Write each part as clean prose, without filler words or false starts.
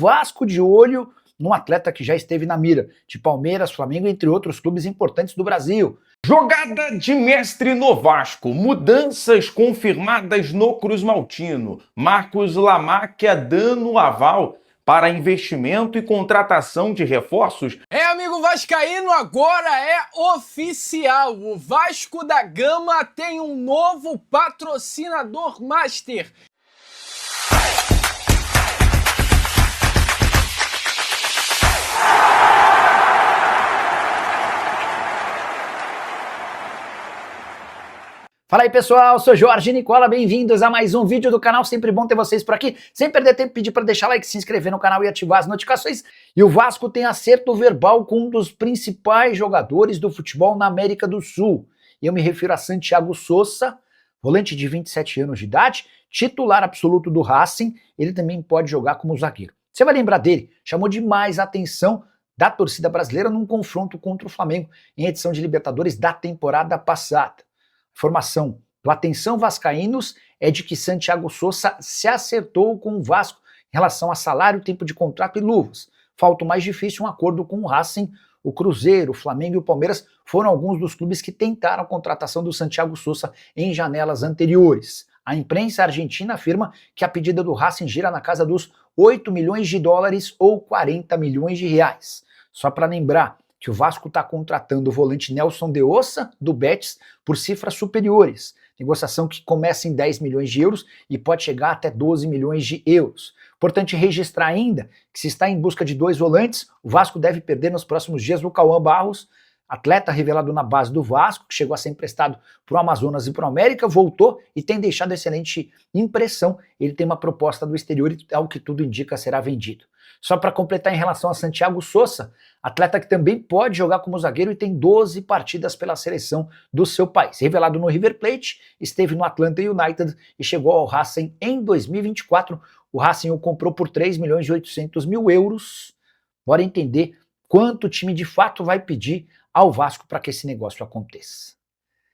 Vasco de olho num atleta que já esteve na mira de Palmeiras, Flamengo, entre outros clubes importantes do Brasil. Jogada de mestre no Vasco, mudanças confirmadas no Cruz Maltino. Marcos Lamáquia dando aval para investimento e contratação de reforços. Amigo vascaíno, agora é oficial. O Vasco da Gama tem um novo patrocinador master. Fala aí pessoal, sou Jorge Nicola, bem-vindos a mais um vídeo do canal, sempre bom ter vocês por aqui, sem perder tempo, pedir para deixar like, se inscrever no canal e ativar as notificações. E o Vasco tem acerto verbal com um dos principais jogadores do futebol na América do Sul. E eu me refiro a Santiago Sosa, volante de 27 anos de idade, titular absoluto do Racing, ele também pode jogar como zagueiro. Você vai lembrar dele, chamou demais a atenção da torcida brasileira num confronto contra o Flamengo em edição de Libertadores da temporada passada. Informação do Atenção Vascaínos é de que Santiago Sosa se acertou com o Vasco em relação a salário, tempo de contrato e luvas. Falta o mais difícil, um acordo com o Racing. O Cruzeiro, o Flamengo e o Palmeiras foram alguns dos clubes que tentaram a contratação do Santiago Sosa em janelas anteriores. A imprensa argentina afirma que a pedida do Racing gira na casa dos 8 milhões de dólares ou 40 milhões de reais. Só para lembrar que o Vasco está contratando o volante Nelson de Ossa, do Betis, por cifras superiores. Negociação que começa em 10 milhões de euros e pode chegar até 12 milhões de euros. Importante registrar ainda que se está em busca de dois volantes, o Vasco deve perder nos próximos dias o Cauã Barros, atleta revelado na base do Vasco, que chegou a ser emprestado para o Amazonas e para o América, voltou e tem deixado excelente impressão. Ele tem uma proposta do exterior e, ao que tudo indica, será vendido. Só para completar em relação a Santiago Sosa, atleta que também pode jogar como zagueiro e tem 12 partidas pela seleção do seu país. Revelado no River Plate, esteve no Atlanta United e chegou ao Racing em 2024. O Racing o comprou por 3 milhões e 800 mil euros. Bora entender quanto o time de fato vai pedir ao Vasco para que esse negócio aconteça.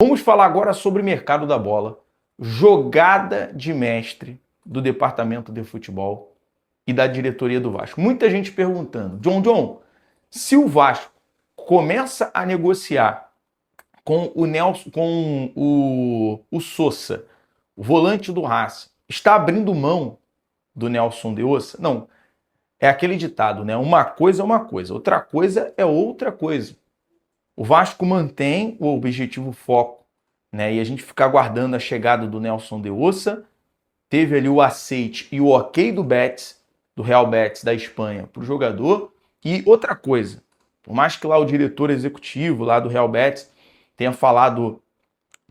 Vamos falar agora sobre o mercado da bola. Jogada de mestre do departamento de futebol e da diretoria do Vasco. Muita gente perguntando, John, se o Vasco começa a negociar com o Nelson, com o Sosa, o volante do Racing, está abrindo mão do Nelson de Ossa? Não, é aquele ditado, né? Uma coisa é uma coisa, outra coisa é outra coisa. O Vasco mantém o objetivo foco, né? E a gente fica aguardando a chegada do Nelson de Ossa. Teve ali o aceite e o ok do Betis, do Real Betis da Espanha, para o jogador. E outra coisa, por mais que lá o diretor executivo lá do Real Betis tenha falado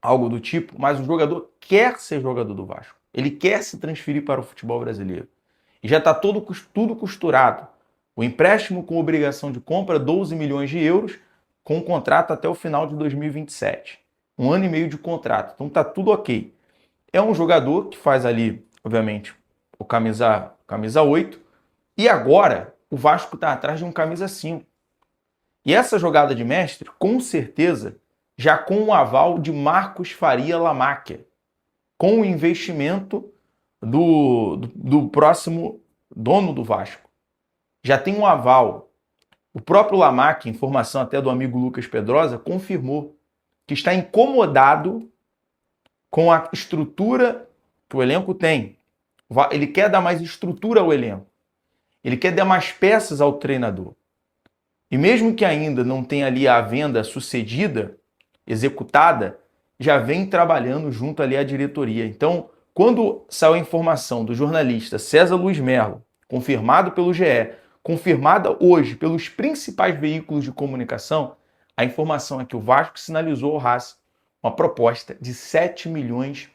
algo do tipo, mas o jogador quer ser jogador do Vasco. Ele quer se transferir para o futebol brasileiro. E já está tudo costurado. O empréstimo com obrigação de compra, 12 milhões de euros, com um contrato até o final de 2027. 1 ano e meio de contrato. Então está tudo ok. É um jogador que faz ali, obviamente, o camisa 8. E agora o Vasco está atrás de um camisa 5. E essa jogada de mestre, com certeza, já com o aval de Marcos Faria Lamáquia, com o investimento do próximo dono do Vasco. Já tem um aval. O próprio Lamáquia, informação até do amigo Lucas Pedrosa, confirmou que está incomodado com a estrutura que o elenco tem. Ele quer dar mais estrutura ao elenco. Ele quer dar mais peças ao treinador. E mesmo que ainda não tenha ali a venda sucedida, executada, já vem trabalhando junto ali à diretoria. Então, quando saiu a informação do jornalista César Luiz Melo, confirmado pelo GE, confirmada hoje pelos principais veículos de comunicação, a informação é que o Vasco sinalizou ao Racing uma proposta de 7 milhões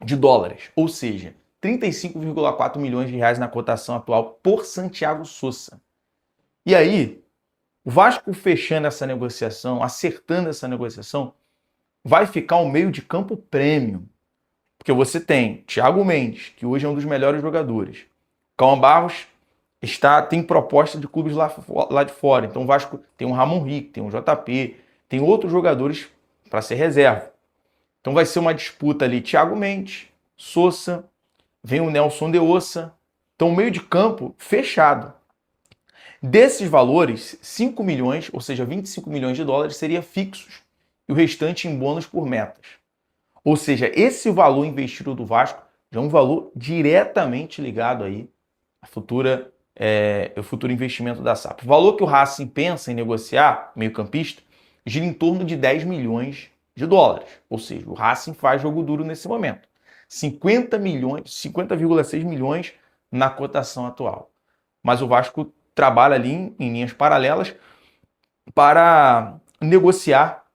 de dólares, ou seja, 35,4 milhões de reais na cotação atual por Santiago Sosa. E aí, o Vasco fechando essa negociação, acertando essa negociação, vai ficar um meio de campo premium. Porque você tem Thiago Mendes, que hoje é um dos melhores jogadores. Cauã Barros tem proposta de clubes lá de fora. Então o Vasco tem um Ramon Rick, tem um JP, tem outros jogadores para ser reserva. Então vai ser uma disputa ali, Thiago Mendes, Sosa, vem o Nelson de Ossa, Então, meio de campo fechado. Desses valores, 5 milhões, ou seja, 25 milhões de dólares, seria fixos e o restante em bônus por metas. Ou seja, esse valor investido do Vasco já é um valor diretamente ligado aí ao futuro investimento da SAP. O valor que o Racing pensa em negociar, meio-campista, gira em torno de 10 milhões de dólares. Ou seja, o Racing faz jogo duro nesse momento. 50,6 milhões na cotação atual. Mas o Vasco trabalha ali em linhas paralelas para negociar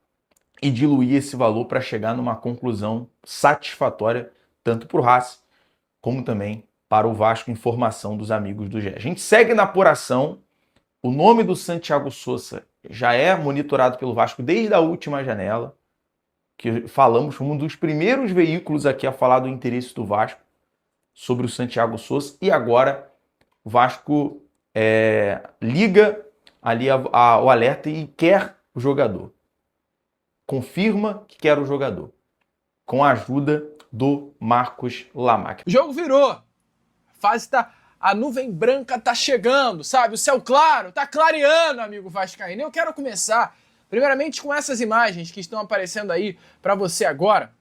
e diluir esse valor para chegar numa conclusão satisfatória tanto para o Racing como também para o Vasco, informação dos amigos do GE. A gente segue na apuração. O nome do Santiago Sousa já é monitorado pelo Vasco desde a última janela, que falamos, um dos primeiros veículos aqui a falar do interesse do Vasco sobre o Santiago Sousa, e agora o Vasco liga ali o alerta e quer o jogador. Confirma que quer o jogador, com a ajuda do Marcos Lamarck. O jogo virou. A nuvem branca tá chegando, sabe? O céu claro, tá clareando, amigo vascaíno. Eu quero começar, primeiramente, com essas imagens que estão aparecendo aí para você agora.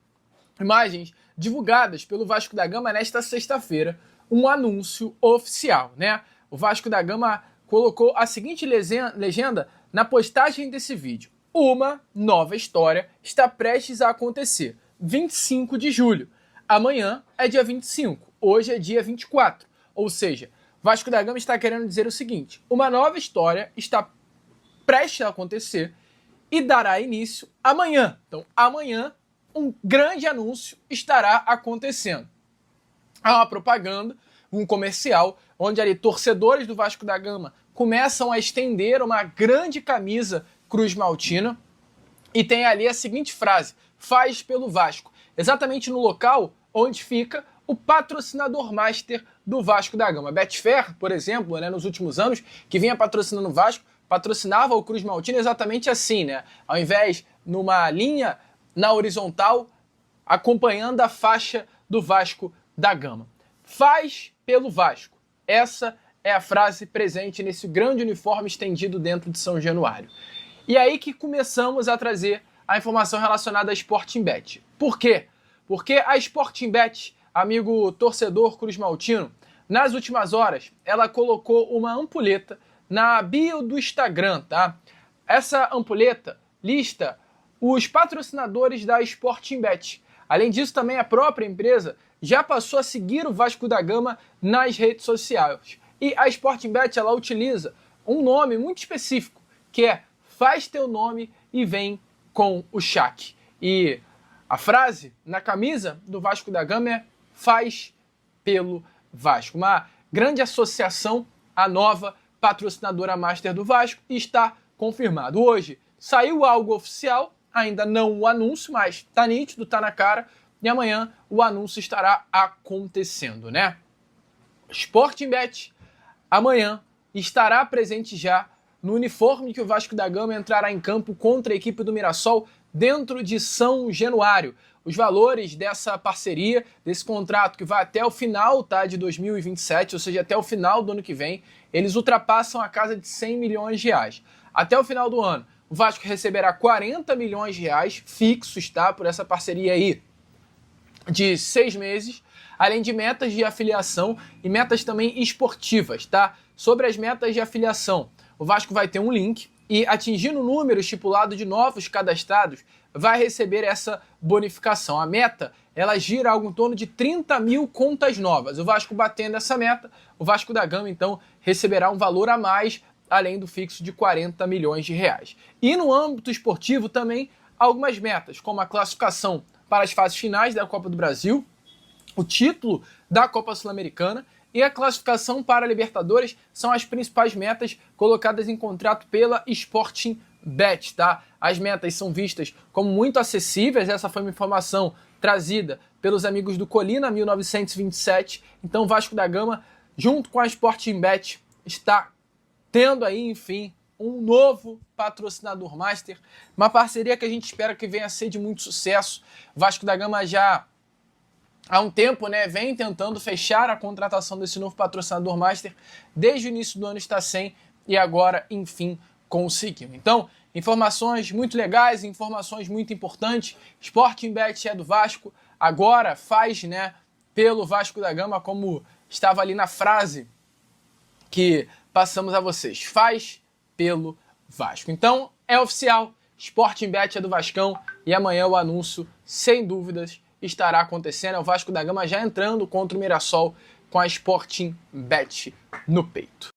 Imagens divulgadas pelo Vasco da Gama nesta sexta-feira. Um anúncio oficial, né? O Vasco da Gama colocou a seguinte legenda na postagem desse vídeo. Uma nova história está prestes a acontecer. 25 de julho. Amanhã é dia 25. Hoje é dia 24. Ou seja, Vasco da Gama está querendo dizer o seguinte: uma nova história está prestes a acontecer e dará início amanhã. Então, amanhã, um grande anúncio estará acontecendo. Há uma propaganda, um comercial, onde ali torcedores do Vasco da Gama começam a estender uma grande camisa Cruz Maltina e tem ali a seguinte frase: faz pelo Vasco. Exatamente no local onde fica o patrocinador master do Vasco da Gama. Betfair, por exemplo, né, nos últimos anos, que vinha patrocinando o Vasco, patrocinava o Cruz Maltina exatamente assim, né? Ao invés numa linha na horizontal, acompanhando a faixa do Vasco da Gama. Faz pelo Vasco. Essa é a frase presente nesse grande uniforme estendido dentro de São Januário. E aí que começamos a trazer a informação relacionada à Sporting Bet. Por quê? Porque a Sporting Bet, amigo torcedor Cruz Maltino, nas últimas horas, ela colocou uma ampulheta na bio do Instagram, tá? Essa ampulheta lista os patrocinadores da Sporting Bet. Além disso, também a própria empresa já passou a seguir o Vasco da Gama nas redes sociais. E a Sporting Bet, ela utiliza um nome muito específico, que é faz teu nome e vem com o Shaq. E a frase na camisa do Vasco da Gama é faz pelo Vasco. Uma grande associação à nova patrocinadora master do Vasco e está confirmado. Hoje saiu algo oficial, ainda não o anúncio, mas tá nítido, tá na cara, e amanhã o anúncio estará acontecendo, né? Sporting Bet amanhã estará presente já no uniforme que o Vasco da Gama entrará em campo contra a equipe do Mirassol dentro de São Januário. Os valores dessa parceria, desse contrato que vai até o final, tá, de 2027, ou seja, até o final do ano que vem, eles ultrapassam a casa de 100 milhões de reais. Até o final do ano, o Vasco receberá 40 milhões de reais fixos, tá, por essa parceria aí de 6 meses, além de metas de afiliação e metas também esportivas, tá? Sobre as metas de afiliação, o Vasco vai ter um link e, atingindo o número estipulado de novos cadastrados, vai receber essa bonificação. A meta, ela gira algo em torno de 30 mil contas novas. O Vasco batendo essa meta, o Vasco da Gama, então, receberá um valor a mais, além do fixo de 40 milhões de reais. E no âmbito esportivo também, algumas metas, como a classificação para as fases finais da Copa do Brasil, o título da Copa Sul-Americana e a classificação para a Libertadores são as principais metas colocadas em contrato pela Sporting Bet, tá? As metas são vistas como muito acessíveis, essa foi uma informação trazida pelos amigos do Colina 1927, então o Vasco da Gama, junto com a Sporting Bet, está tendo aí, enfim, um novo patrocinador master, uma parceria que a gente espera que venha a ser de muito sucesso. O Vasco da Gama já há um tempo, né, vem tentando fechar a contratação desse novo patrocinador master. Desde o início do ano está sem e agora, enfim, conseguiu. Então, informações muito legais, informações muito importantes. Sportingbet é do Vasco, agora faz, né, pelo Vasco da Gama, como estava ali na frase que passamos a vocês. Faz pelo Vasco. Então, é oficial, Sportingbet é do Vascão e amanhã o anúncio, sem dúvidas, estará acontecendo. É o Vasco da Gama já entrando contra o Mirassol com a Sportingbet no peito.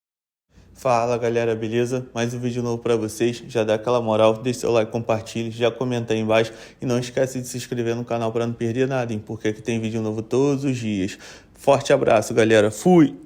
Fala galera, beleza? Mais um vídeo novo pra vocês, já dá aquela moral, deixa seu like, compartilhe, já comenta aí embaixo e não esquece de se inscrever no canal pra não perder nada, hein? Porque aqui tem vídeo novo todos os dias. Forte abraço galera, fui!